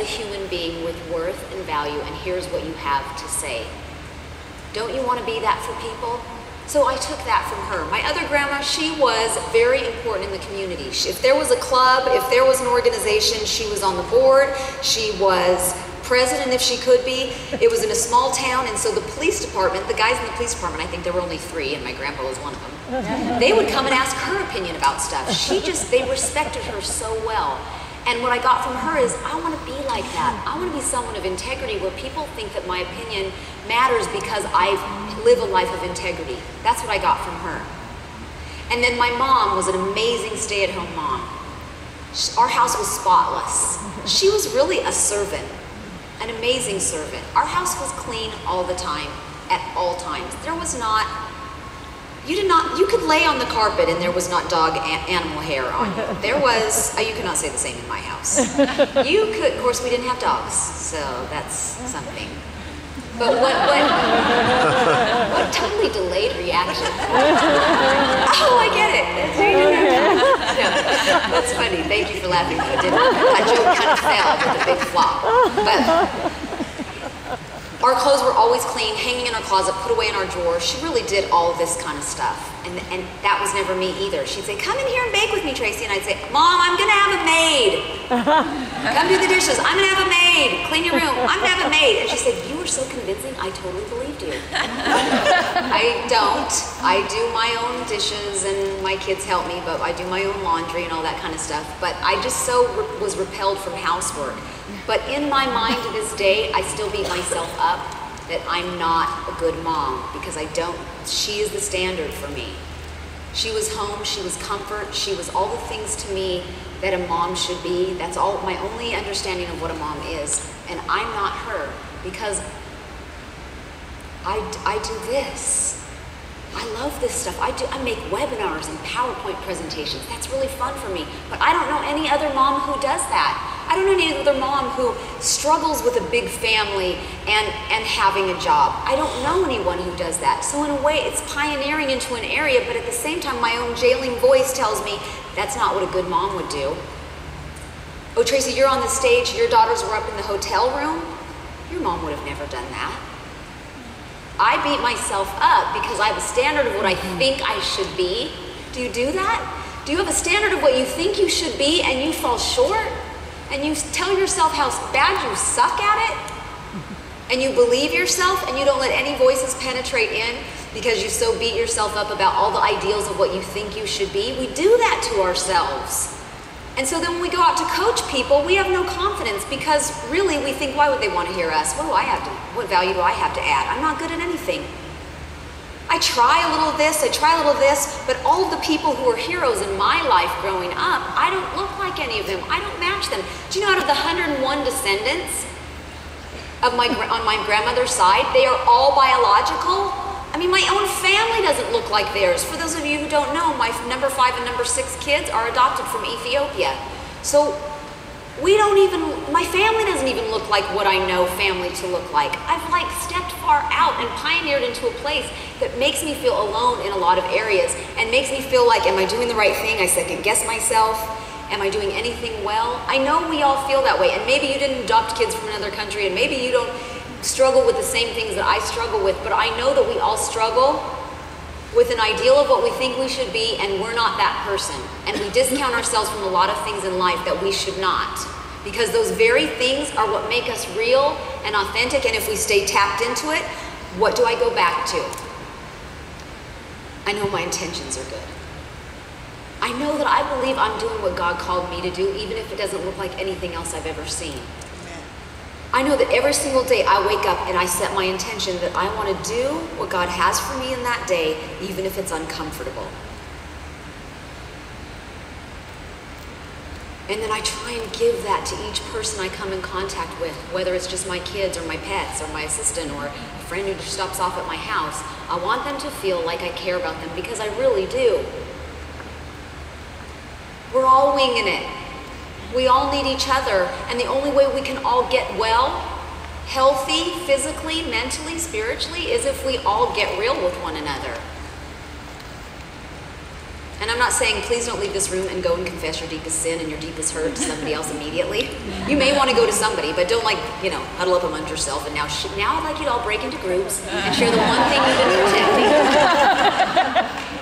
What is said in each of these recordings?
a human being with worth and value, and here's what you have to say. Don't you want to be that for people? So I took that from her. My other grandma, she was very important in the community. If there was a club, if there was an organization, she was on the board. She was president if she could be. It was in a small town, and so the police department, the guys in the police department, I think there were only 3, and my grandpa was one of them. They would come and ask her opinion about stuff. They respected her so well. And what I got from her is, I want to be like that. I want to be someone of integrity where people think that my opinion matters because I live a life of integrity. That's what I got from her. And then my mom was an amazing stay-at-home mom. Our house was spotless. She was really a servant, an amazing servant. Our house was clean all the time, at all times. There was not, you could lay on the carpet and there was not dog animal hair on you. There was, you could not say the same in my house. You could, of course we didn't have dogs, so that's something. But what totally delayed reaction. Oh, I get it. Yeah, that's funny. Thank you for laughing, though. It didn't. That joke kind of fell with a big flop. But our clothes were always clean, hanging in our closet, put away in our drawer. She really did all of this kind of stuff. And that was never me either. She'd say, come in here and bake with me, Tracy. And I'd say, Mom, I'm going to have a maid. Come do the dishes. I'm going to have a maid. Clean your room. I'm going to have a maid. And she said, you were so convincing, I totally believed you. I don't. I do my own dishes and my kids help me, but I do my own laundry and all that kind of stuff. But I just was repelled from housework. But in my mind to this day, I still beat myself up that I'm not a good mom because she is the standard for me. She was home, she was comfort, she was all the things to me that a mom should be. That's all my only understanding of what a mom is. And I'm not her because I do this. I love this stuff. I make webinars and PowerPoint presentations. That's really fun for me. But I don't know any other mom who does that. I don't know any other mom who struggles with a big family and having a job. I don't know anyone who does that. So in a way, it's pioneering into an area, but at the same time, my own jailing voice tells me that's not what a good mom would do. Oh, Tracy, you're on the stage, your daughters were up in the hotel room. Your mom would have never done that. I beat myself up because I have a standard of what I think I should be. Do you do that? Do you have a standard of what you think you should be and you fall short? And you tell yourself how bad you suck at it? And you believe yourself and you don't let any voices penetrate in because you so beat yourself up about all the ideals of what you think you should be? We do that to ourselves. And so then when we go out to coach people, we have no confidence because really we think, why would they want to hear us? What value do I have to add? I'm not good at anything. I try a little of this, I try a little of this, but all of the people who are heroes in my life growing up, I don't look like any of them. I don't match them. Do you know out of the 101 descendants of on my grandmother's side, they are all biological? I mean, my own family doesn't look like theirs. For those of you who don't know, my number 5 and number 6 kids are adopted from Ethiopia. So my family doesn't even look like what I know family to look like. I've stepped far out and pioneered into a place that makes me feel alone in a lot of areas and makes me feel like, am I doing the right thing? I second guess myself. Am I doing anything well? I know we all feel that way, and maybe you didn't adopt kids from another country, and maybe you don't struggle with the same things that I struggle with, but I know that we all struggle with an ideal of what we think we should be, and we're not that person. And we discount ourselves from a lot of things in life that we should not. Because those very things are what make us real and authentic, and if we stay tapped into it, what do I go back to? I know my intentions are good. I know that I believe I'm doing what God called me to do, even if it doesn't look like anything else I've ever seen. I know that every single day I wake up and I set my intention that I want to do what God has for me in that day, even if it's uncomfortable. And then I try and give that to each person I come in contact with, whether it's just my kids or my pets or my assistant or a friend who stops off at my house. I want them to feel like I care about them because I really do. We're all winging it. We all need each other, and the only way we can all get well, healthy, physically, mentally, spiritually, is if we all get real with one another. And I'm not saying please don't leave this room and go and confess your deepest sin and your deepest hurt to somebody else immediately. You may want to go to somebody, but don't huddle up amongst yourself and now I'd like you to all break into groups and share the one thing you've been protecting.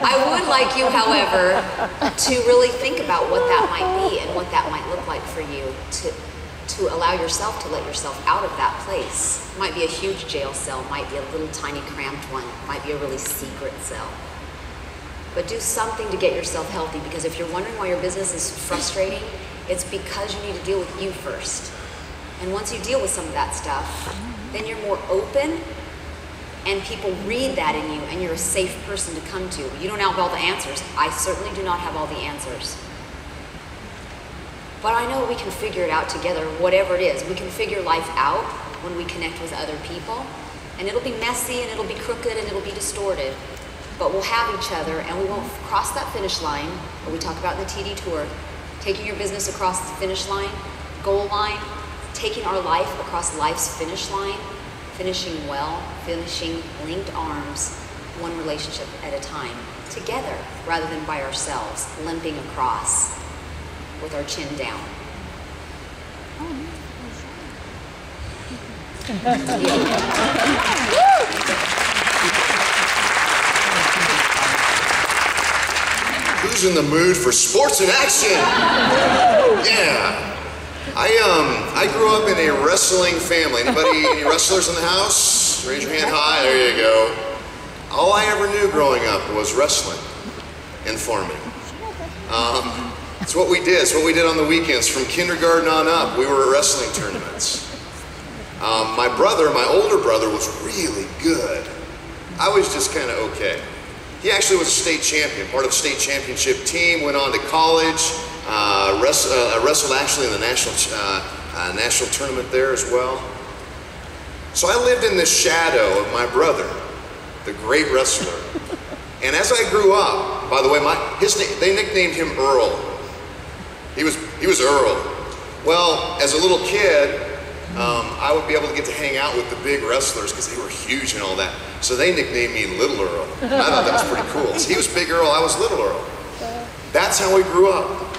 I would like you, however, to really think about what that might be and what that might look like for you to allow yourself to let yourself out of that place. It might be a huge jail cell, might be a little tiny cramped one, might be a really secret cell. But do something to get yourself healthy, because if you're wondering why your business is frustrating, it's because you need to deal with you first. And once you deal with some of that stuff, then you're more open and people read that in you and you're a safe person to come to. You don't have all the answers. I certainly do not have all the answers. But I know we can figure it out together, whatever it is. We can figure life out when we connect with other people. And it'll be messy and it'll be crooked and it'll be distorted. But we'll have each other and we won't cross that finish line, what we talk about in the TD Tour, taking your business across the finish line, goal line, taking our life across life's finish line, finishing well, finishing linked arms, one relationship at a time, together rather than by ourselves, limping across with our chin down. Who's in the mood for sports and action? Yeah. I grew up in a wrestling family. Any wrestlers in the house? Raise your hand high. There you go. All I ever knew growing up was wrestling and farming. It's what we did. It's what we did on the weekends. From kindergarten on up, we were at wrestling tournaments. My older brother, was really good. I was just kind of okay. He actually was a state champion, part of a state championship team, went on to college, wrestled actually in the national tournament there as well. So I lived in the shadow of my brother, the great wrestler. And as I grew up, by the way, they nicknamed him Earl. He was Earl. Well, as a little kid, I would be able to get to hang out with the big wrestlers because they were huge and all that. So they nicknamed me Little Earl. And I thought that was pretty cool. So he was Big Earl, I was Little Earl. That's how we grew up.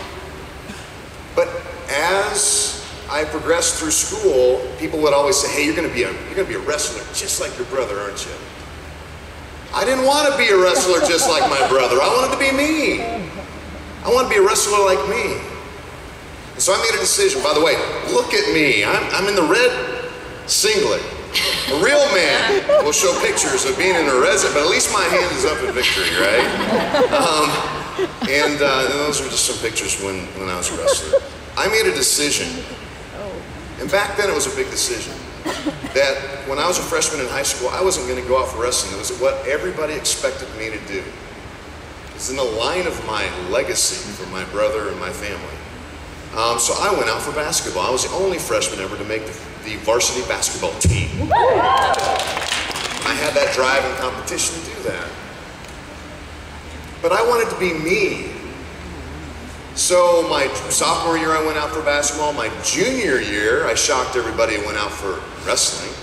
But as I progressed through school, people would always say, "Hey, you're gonna be a wrestler just like your brother, aren't you?" I didn't want to be a wrestler just like my brother. I wanted to be me. I wanted to be a wrestler like me. And so I made a decision. By the way, look at me. I'm in the red singlet. A real man will show pictures of being in a red, but at least my hand is up in victory, right? And those are just some pictures when I was a wrestler. I made a decision, and back then it was a big decision, that when I was a freshman in high school, I wasn't going to go out for wrestling. It was what everybody expected me to do. It's in the line of my legacy for my brother and my family. So I went out for basketball. I was the only freshman ever to make the varsity basketball team. I had that drive and competition to do that. But I wanted to be me. So my sophomore year I went out for basketball. My junior year I shocked everybody and went out for wrestling.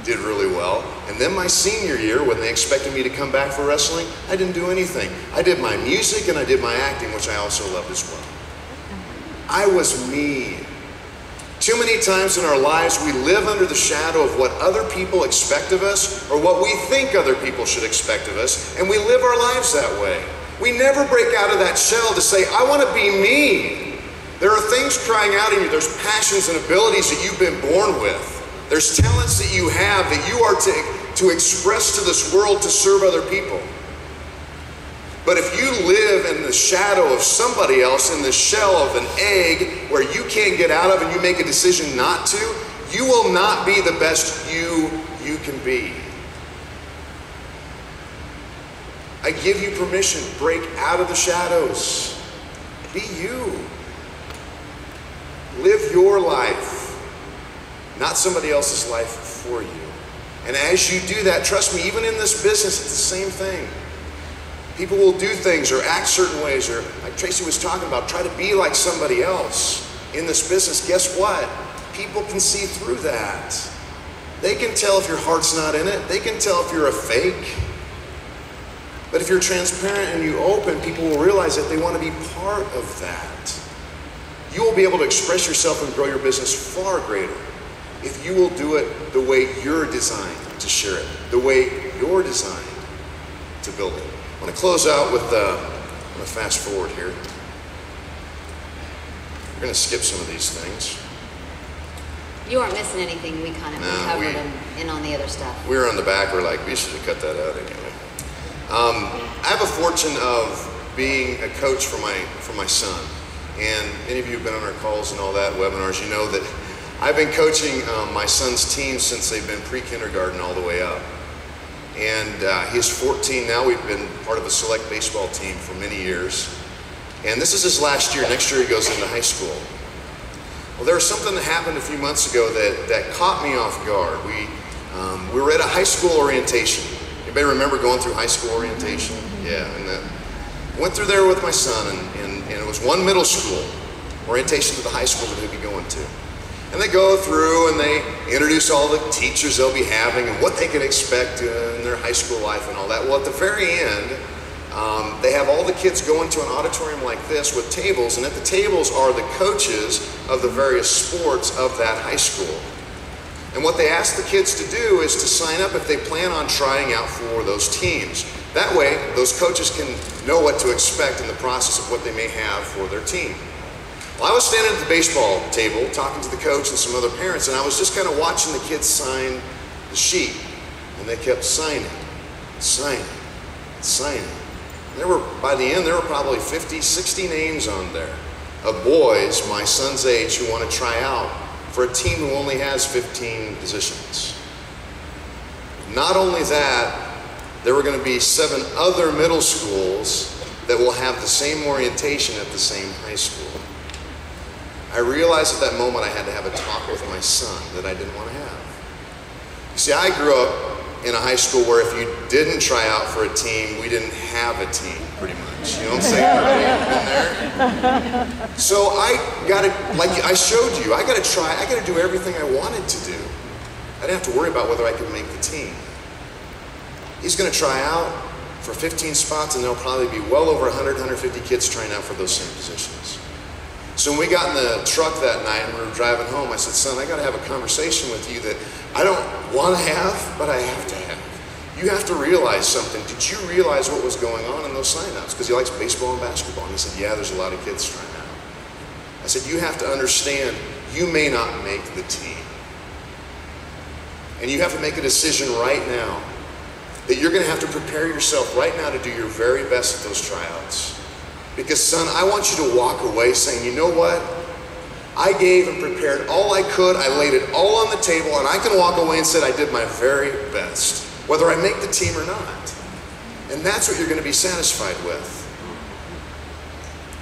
Did really well. And then my senior year, when they expected me to come back for wrestling, I didn't do anything. I did my music and I did my acting, which I also loved as well. I was me. Too many times in our lives we live under the shadow of what other people expect of us or what we think other people should expect of us, and we live our lives that way. We never break out of that shell to say, I want to be me. There are things crying out in you. There's passions and abilities that you've been born with. There's talents that you have that you are to express to this world to serve other people. But if you live in the shadow of somebody else, in the shell of an egg where you can't get out of and you make a decision not to, you will not be the best you can be. I give you permission, break out of the shadows. Be you. Live your life, not somebody else's life for you. And as you do that, trust me, even in this business, it's the same thing. People will do things or act certain ways, or like Traci was talking about, try to be like somebody else in this business. Guess what? People can see through that. They can tell if your heart's not in it. They can tell if you're a fake. But if you're transparent and you open, people will realize that they want to be part of that. You will be able to express yourself and grow your business far greater if you will do it the way you're designed to share it, the way you're designed to build it. I want to close out with, I'm going to fast forward here. We're going to skip some of these things. You aren't missing anything. We kind of covered them in on the other stuff. We were on the back. We're like, we should have cut that out anyway. I have a fortune of being a coach for my son. And many of you have been on our calls and all that, webinars, you know that I've been coaching my son's team since they've been pre-kindergarten all the way up. And he's 14 now. We've been part of a select baseball team for many years. And this is his last year. Next year he goes into high school. Well, there was something that happened a few months ago that caught me off guard. We were at a high school orientation. Anybody remember going through high school orientation? Yeah, and went through there with my son, and it was one middle school orientation to the high school that he'd be going to. And they go through and they introduce all the teachers they'll be having and what they can expect in their high school life and all that. Well, at the very end, they have all the kids go into an auditorium like this with tables, and at the tables are the coaches of the various sports of that high school. And what they ask the kids to do is to sign up if they plan on trying out for those teams. That way, those coaches can know what to expect in the process of what they may have for their team. Well, I was standing at the baseball table talking to the coach and some other parents, and I was just kind of watching the kids sign the sheet. And they kept signing, signing, signing. By the end, there were probably 50, 60 names on there of boys my son's age who want to try out for a team who only has 15 positions. Not only that, there were going to be 7 other middle schools that will have the same orientation at the same high school. I realized at that moment I had to have a talk with my son that I didn't want to have. You see, I grew up in a high school where if you didn't try out for a team, we didn't have a team, pretty much. You know what I'm saying? Been there? So I got to, like I showed you, I got to do everything I wanted to do. I didn't have to worry about whether I could make the team. He's going to try out for 15 spots, and there'll probably be well over 100, 150 kids trying out for those same positions. So when we got in the truck that night and we were driving home, I said, son, I got to have a conversation with you that I don't want to have, but I have to have. You have to realize something. Did you realize what was going on in those sign-ups? Because he likes baseball and basketball. And he said, yeah, there's a lot of kids trying out. I said, you have to understand, you may not make the team. And you have to make a decision right now that you're going to have to prepare yourself right now to do your very best at those tryouts. Because, son, I want you to walk away saying, you know what? I gave and prepared all I could. I laid it all on the table, and I can walk away and say I did my very best, whether I make the team or not. And that's what you're going to be satisfied with.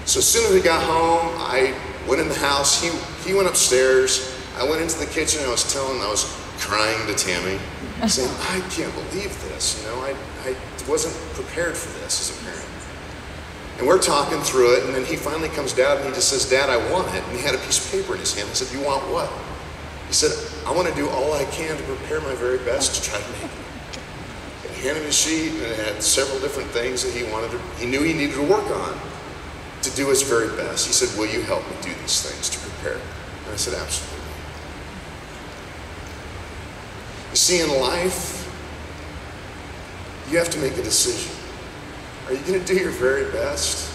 So as soon as we got home, I went in the house. He went upstairs. I went into the kitchen, and I was crying to Tammy, saying, I can't believe this. You know, I wasn't prepared for this as a parent. And we're talking through it, and then he finally comes down and he just says, Dad, I want it. And he had a piece of paper in his hand. I said, you want what? He said, I want to do all I can to prepare my very best to try to make it. And he handed me a sheet, and it had several different things that he knew he needed to work on to do his very best. He said, will you help me do these things to prepare? And I said, absolutely. You see, in life, you have to make a decision. Are you going to do your very best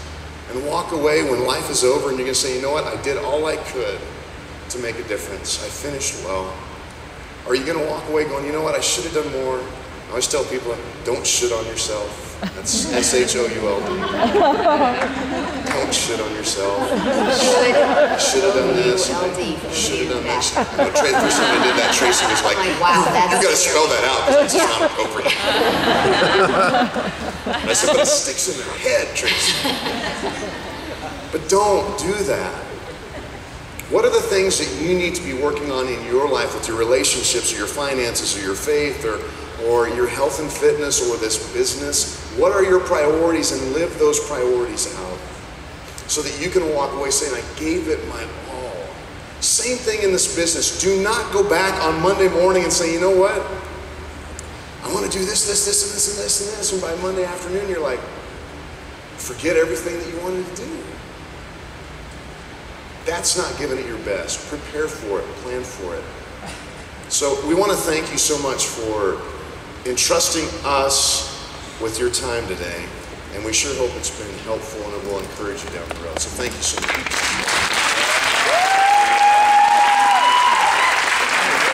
and walk away when life is over and you're going to say, you know what, I did all I could to make a difference. I finished well. Or are you going to walk away going, you know what, I should have done more. I always tell people, don't shit on yourself. That's S-H-O-U-L-D. Don't shit on yourself. Should have done this. Should have done this. The first time I did that, Tracy was like, wow, you got to spell that out because it's not appropriate. And I said, but it sticks in their head, Tracy. But don't do that. What are the things that you need to be working on in your life with your relationships or your finances or your faith or your health and fitness or this business? What are your priorities, and live those priorities out so that you can walk away saying, I gave it my all. Same thing in this business. Do not go back on Monday morning and say, you know what? I want to do this, this, this, and this, and this, and this, and by Monday afternoon you're like, forget everything that you wanted to do. That's not giving it your best. Prepare for it, plan for it. So we want to thank you so much for entrusting us with your time today, and we sure hope it's been helpful and it will encourage you down the road. So thank you so much.